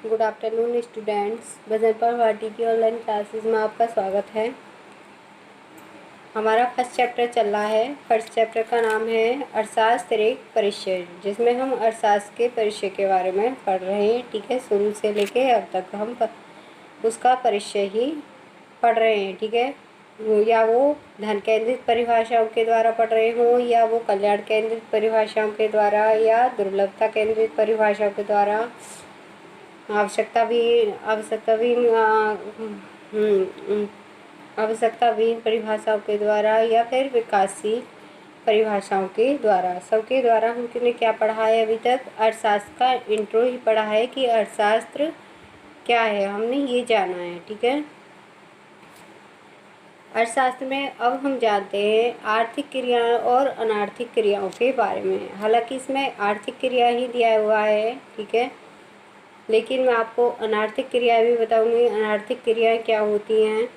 Good afternoon students. Bajarpal Bhati की online classes में आपका स्वागत है। हमारा फर्स्ट चैप्टर चल रहा है। फर्स्ट चैप्टर का नाम है अर्थशास्त्र एक परिचय, जिसमें हम अर्थशास्त्र के परिचय के बारे में पढ़ रहे हैं। ठीक है, शुरू से लेके अब तक हम उसका परिचय ही पढ़ रहे हैं। ठीक है, या वो धन केंद्रित परिभाषाओं के द्वारा पढ़ रहे हों, या वो कल्याण केंद्रित परिभाषाओं के द्वारा, या दुर्लभता केंद्रित परिभाषाओं के द्वारा, आवश्यकता विहीन परिभाषाओं के द्वारा, या फिर विकासशील परिभाषाओं के द्वारा, सबके द्वारा हमने क्या पढ़ा है अभी तक? अर्थशास्त्र का इंट्रो ही पढ़ा है कि अर्थशास्त्र क्या है, हमने ये जाना है। ठीक है, अर्थशास्त्र में अब हम जानते हैं आर्थिक क्रियाओं और अनार्थिक क्रियाओं के बारे में। हालांकि इसमें आर्थिक क्रिया ही दिया हुआ है, ठीक है, लेकिन मैं आपको अनार्थिक क्रिया भी बताऊंगी। अनार्थिक क्रियाएं क्या होती हैं,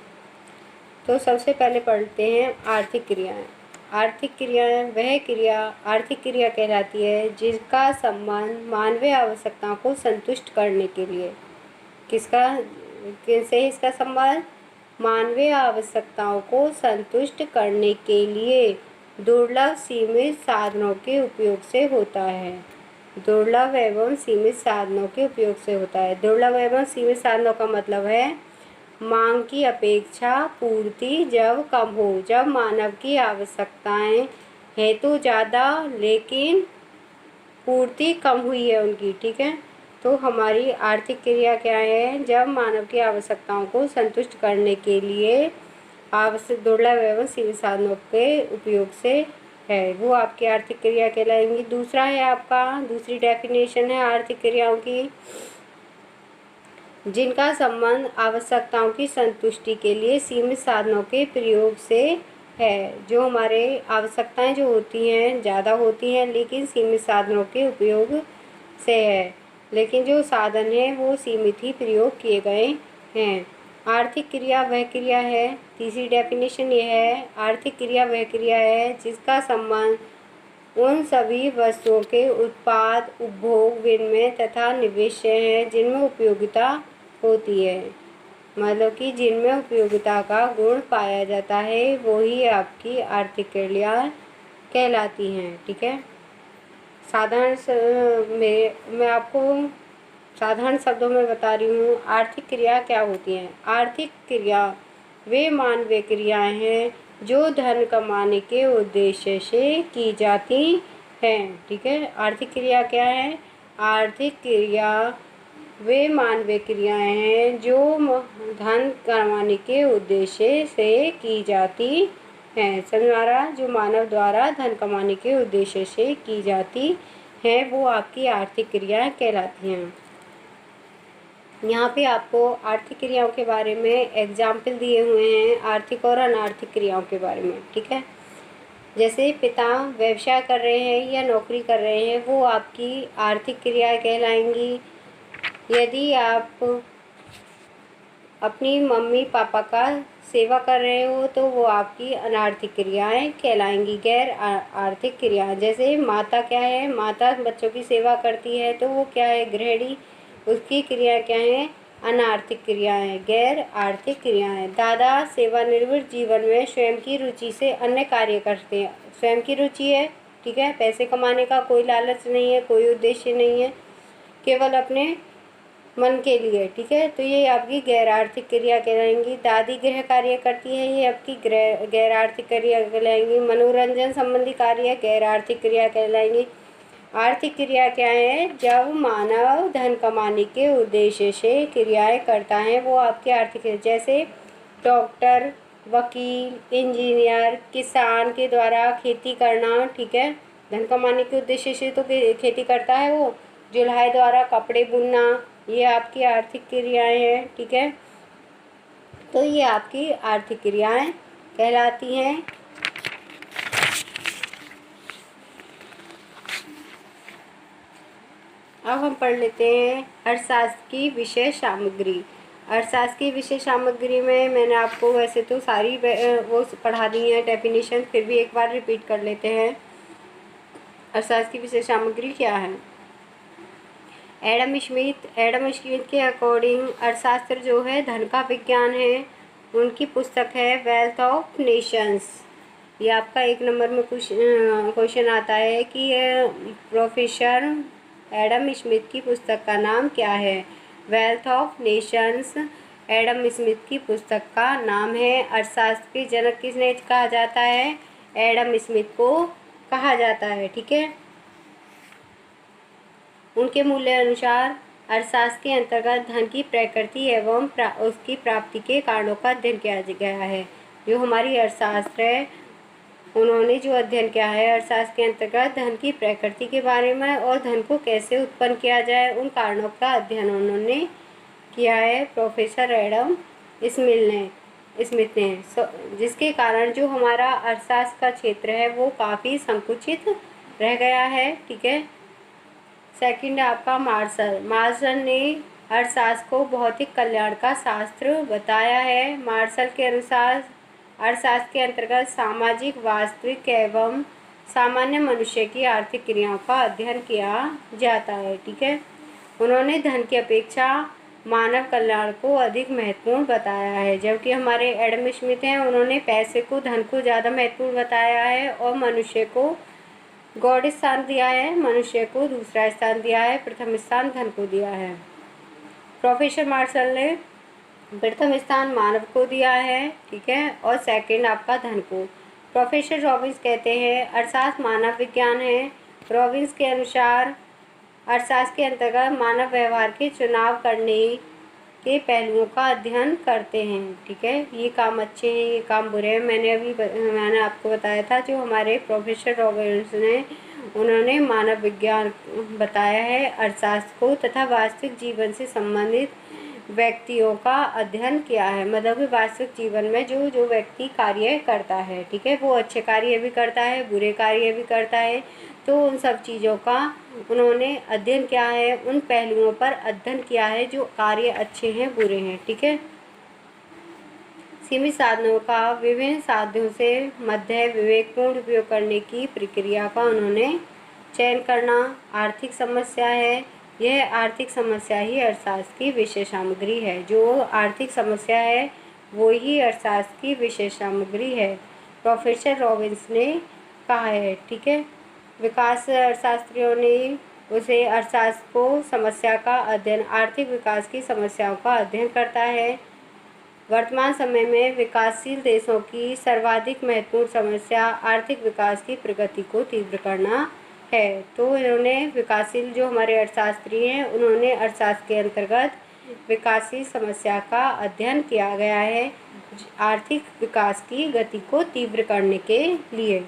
तो सबसे पहले पढ़ते हैं आर्थिक क्रियाएं। आर्थिक क्रियाएं वह क्रिया आर्थिक क्रिया कहलाती है जिसका संबंध मानवीय आवश्यकताओं को संतुष्ट करने के लिए, किससे इसका संबंध? मानवीय आवश्यकताओं को संतुष्ट करने के लिए दुर्लभ सीमित साधनों के उपयोग से होता है। दुर्लभ एवं सीमित साधनों के उपयोग से होता है। दुर्लभ एवं सीमित साधनों का मतलब है मांग की अपेक्षा पूर्ति जब कम हो, जब मानव की आवश्यकताएं है तो ज़्यादा लेकिन पूर्ति कम हुई है उनकी। ठीक है, तो हमारी आर्थिक क्रिया क्या है? जब मानव की आवश्यकताओं को संतुष्ट करने के लिए आवश्यक दुर्लभ एवं सीमित साधनों के उपयोग से है, वो आपकी आर्थिक क्रिया कहलाएंगी। दूसरा है आपका, दूसरी डेफिनेशन है आर्थिक क्रियाओं की, जिनका संबंध आवश्यकताओं की संतुष्टि के लिए सीमित साधनों के प्रयोग से है। जो हमारे आवश्यकताएं जो होती हैं ज़्यादा होती हैं लेकिन सीमित साधनों के उपयोग से है, लेकिन जो साधन है वो सीमित ही प्रयोग किए गए हैं। आर्थिक क्रिया वह क्रिया है, तीसरी डेफिनेशन ये है, आर्थिक क्रिया वह क्रिया है जिसका संबंध उन सभी वस्तुओं के उत्पाद, उपभोग, विनिमय तथा निवेश है जिनमें उपयोगिता होती है, मतलब कि जिनमें उपयोगिता का गुण पाया जाता है, वही आपकी आर्थिक क्रिया कहलाती हैं। ठीक है, मैं आपको साधारण शब्दों में बता रही हूँ आर्थिक क्रिया क्या होती हैं। आर्थिक क्रिया वे मानवीय क्रियाएं हैं जो धन कमाने के उद्देश्य से की जाती हैं। ठीक है, आर्थिक क्रिया क्या है? आर्थिक क्रिया वे मानवीय क्रियाएं हैं जो धन कमाने के उद्देश्य से की जाती हैं। समझ आ रहा? जो मानव द्वारा धन कमाने के उद्देश्य से की जाती हैं वो आपकी आर्थिक क्रियाएं कहलाती हैं। यहाँ पे आपको आर्थिक क्रियाओं के बारे में एग्जाम्पल दिए हुए हैं आर्थिक और अनार्थिक क्रियाओं के बारे में। ठीक है, जैसे पिता व्यवसाय कर रहे हैं या नौकरी कर रहे हैं, वो आपकी आर्थिक क्रियाएं कहलाएंगी। यदि आप अपनी मम्मी पापा का सेवा कर रहे हो तो वो आपकी अनार्थिक क्रियाएं कहलाएंगी, गैर आर्थिक क्रियाएं। जैसे माता क्या है? माता बच्चों की सेवा करती है तो वो क्या है? गृहिणी, उसकी क्रिया क्या है? अनार्थिक क्रियाएं, गैर आर्थिक क्रियाएं। दादा सेवानिवृत्त जीवन में स्वयं की रुचि से अन्य कार्य करते हैं। स्वयं की रुचि है, ठीक है, पैसे कमाने का कोई लालच नहीं है, कोई उद्देश्य नहीं है, केवल अपने मन के लिए। ठीक है, तो ये आपकी गैर आर्थिक क्रिया कहलाएंगी। दादी गृह कार्य करती है, ये आपकी गैर आर्थिक क्रिया कहलाएंगी। मनोरंजन संबंधी कार्य गैर आर्थिक क्रिया कहलाएंगी। आर्थिक क्रिया क्या है? जब मानव धन कमाने के उद्देश्य से क्रियाएं करता है वो आपकी आर्थिक क्रिया। जैसे डॉक्टर, वकील, इंजीनियर, किसान के द्वारा खेती करना, ठीक है, धन कमाने के उद्देश्य से तो खेती करता है वो। जुल्हाई द्वारा कपड़े बुनना, ये आपकी आर्थिक क्रियाएं हैं। ठीक है, तो ये आपकी आर्थिक क्रियाएं कहलाती हैं। अब हम पढ़ लेते हैं अर्थशास्त्र की विषय सामग्री। अर्थशास्त्र की विषय सामग्री में मैंने आपको वैसे तो सारी वो पढ़ा दी है डेफिनेशन, फिर भी एक बार रिपीट कर लेते हैं। अर्थशास्त्र की विषय सामग्री क्या है? एडम स्मिथ के अकॉर्डिंग अर्थशास्त्र जो है धन का विज्ञान है। उनकी पुस्तक है वेल्थ ऑफ नेशंस। ये आपका 1 नंबर में कुछ क्वेश्चन आता है कि प्रोफेसर एडम स्मिथ की पुस्तक का नाम क्या है। Wealth of Nations Adam Smith की पुस्तक का नाम है। अर्थशास्त्र के जनक किसने कहा जाता है, एडम स्मिथ को कहा जाता है। ठीक है। उनके मूल्य अनुसार अर्थशास्त्र के अंतर्गत धन की प्रकृति एवं उसकी प्राप्ति के कारणों का अध्ययन किया गया है। जो हमारी अर्थशास्त्र है, उन्होंने जो अध्ययन किया है अर्थशास्त्र के अंतर्गत धन की प्रकृति के बारे में और धन को कैसे उत्पन्न किया जाए, उन कारणों का अध्ययन उन्होंने किया है प्रोफेसर एडम स्मिथ ने, जिसके कारण जो हमारा अर्थशास्त्र का क्षेत्र है वो काफ़ी संकुचित रह गया है। ठीक है। सेकंड है आपका मार्शल ने अर्थशास्त्र को भौतिक कल्याण का शास्त्र बताया है। मार्शल के अनुसार अर्थशास्त्र के अंतर्गत सामाजिक, वास्तविक एवं सामान्य मनुष्य की आर्थिक क्रियाओं का अध्ययन किया जाता है। ठीक है। उन्होंने धन की अपेक्षा मानव कल्याण को अधिक महत्वपूर्ण बताया है, जबकि हमारे एडम स्मिथ हैं, उन्होंने पैसे को, धन को ज़्यादा महत्वपूर्ण बताया है और मनुष्य को गॉड स्थान दिया है, मनुष्य को दूसरा स्थान दिया है, प्रथम स्थान धन को दिया है। प्रोफेसर मार्शल ने प्रथम स्थान मानव को दिया है। ठीक है। और सेकंड आपका धन को। प्रोफेसर रॉबिन्स कहते हैं अर्थशास्त्र मानव विज्ञान है। रॉबिन्स के अनुसार अर्थशास्त्र के अंतर्गत मानव व्यवहार के चुनाव करने के पहलुओं का अध्ययन करते हैं। ठीक है। ये काम अच्छे हैं, ये काम बुरे हैं। मैंने आपको बताया था जो हमारे प्रोफेसर रॉबिन्स ने, उन्होंने मानव विज्ञान बताया है अर्थशास्त्र को, तथा वास्तविक जीवन से संबंधित व्यक्तियों का अध्ययन किया है। मतलब कि वास्तविक जीवन में जो व्यक्ति कार्य करता है, ठीक है, वो अच्छे कार्य भी करता है, बुरे कार्य भी करता है, तो उन सब चीज़ों का उन्होंने अध्ययन किया है, उन पहलुओं पर अध्ययन किया है जो कार्य अच्छे हैं, बुरे हैं। ठीक है। सीमित साधनों का विभिन्न साधनों से मध्य विवेकपूर्ण उपयोग करने की प्रक्रिया का उन्होंने चयन करना आर्थिक समस्या है। यह आर्थिक समस्या ही अर्थशास्त्र की विषय सामग्री है। जो आर्थिक समस्या है वो ही अर्थशास्त्र की विषय सामग्री है, प्रोफेसर रॉबिन्स ने कहा है। ठीक है। विकास अर्थशास्त्रियों ने उसे अर्थशास्त्र को समस्या का अध्ययन, आर्थिक विकास की समस्याओं का अध्ययन करता है। वर्तमान समय में विकासशील देशों की सर्वाधिक महत्वपूर्ण समस्या आर्थिक विकास की प्रगति को तीव्र करना है। तो इन्होंने विकासशील, जो हमारे अर्थशास्त्री हैं, उन्होंने अर्थशास्त्र के अंतर्गत विकासशील समस्या का अध्ययन किया गया है आर्थिक विकास की गति को तीव्र करने के लिए।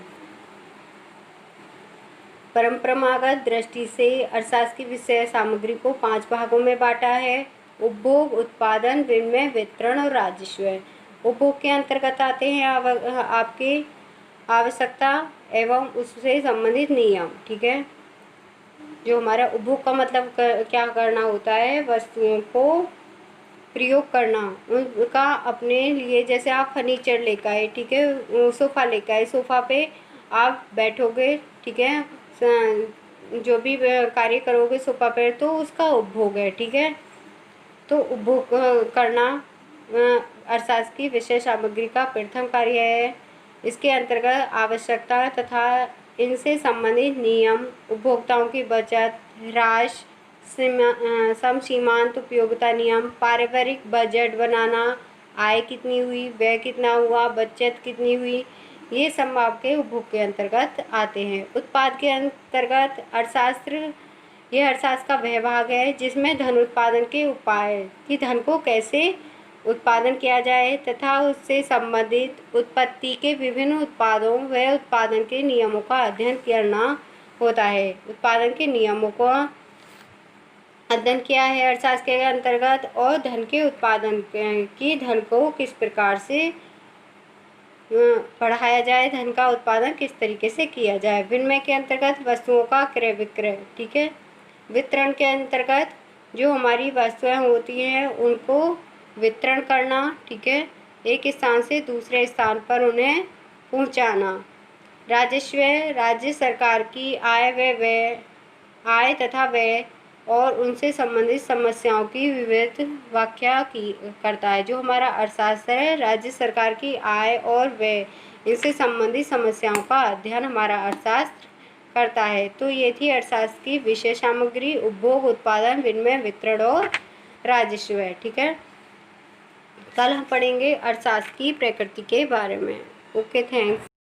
परंपरागत दृष्टि से अर्थशास्त्र की विषय सामग्री को 5 भागों में बांटा है: उपभोग, उत्पादन, विनिमय, वितरण और राजस्व। उपभोग के अंतर्गत आते हैं आपके आवश्यकता एवं उससे संबंधित नियम। ठीक है। जो हमारा उपभोग का मतलब क्या करना होता है, वस्तुओं को प्रयोग करना, उनका अपने लिए। जैसे आप फर्नीचर लेकर आए, ठीक है, सोफ़ा लेकर आए, सोफ़ा पे आप बैठोगे, ठीक है, जो भी कार्य करोगे सोफ़ा पर, तो उसका उपभोग है। ठीक है। तो उपभोग करना अर्थशास्त्र की विषय सामग्री का प्रथम कार्य है। इसके अंतर्गत आवश्यकता तथा इनसे संबंधित नियम, उपभोक्ताओं की बचत, ह्रास, समसीमांत उपयोगिता नियम, पारिवारिक बजट बनाना, आय कितनी हुई, व्यय कितना हुआ, बचत कितनी हुई, ये सब आपके उपभोग के अंतर्गत आते हैं। उत्पाद के अंतर्गत यह अर्थशास्त्र का वह भाग है जिसमें धन उत्पादन के उपाय, कि धन को कैसे उत्पादन किया जाए तथा उससे संबंधित उत्पत्ति के विभिन्न उत्पादों व उत्पादन के नियमों का अध्ययन करना होता है। उत्पादन के नियमों का अध्ययन किया है अर्थशास्त्र के अंतर्गत, और धन के उत्पादन की, धन को किस प्रकार से बढ़ाया जाए, धन का उत्पादन किस तरीके से किया जाए। विनिमय के अंतर्गत वस्तुओं का क्रय विक्रय। ठीक है। वितरण के अंतर्गत जो हमारी वस्तुएं होती हैं उनको वितरण करना। ठीक है। एक स्थान से दूसरे स्थान पर उन्हें पहुंचाना। राजस्व, राज्य सरकार की आय तथा व्यय और उनसे संबंधित समस्याओं की विविध व्याख्या की करता है। जो हमारा अर्थशास्त्र है, राज्य सरकार की आय और व्यय, इनसे संबंधित समस्याओं का अध्ययन हमारा अर्थशास्त्र करता है। तो ये थी अर्थशास्त्र की विषय सामग्री, उपभोग, उत्पादन, विनिमय, वितरण और राजस्व है। ठीक है, कल हम पढ़ेंगे अर्थशास्त्र की प्रकृति के बारे में। Okay, thanks.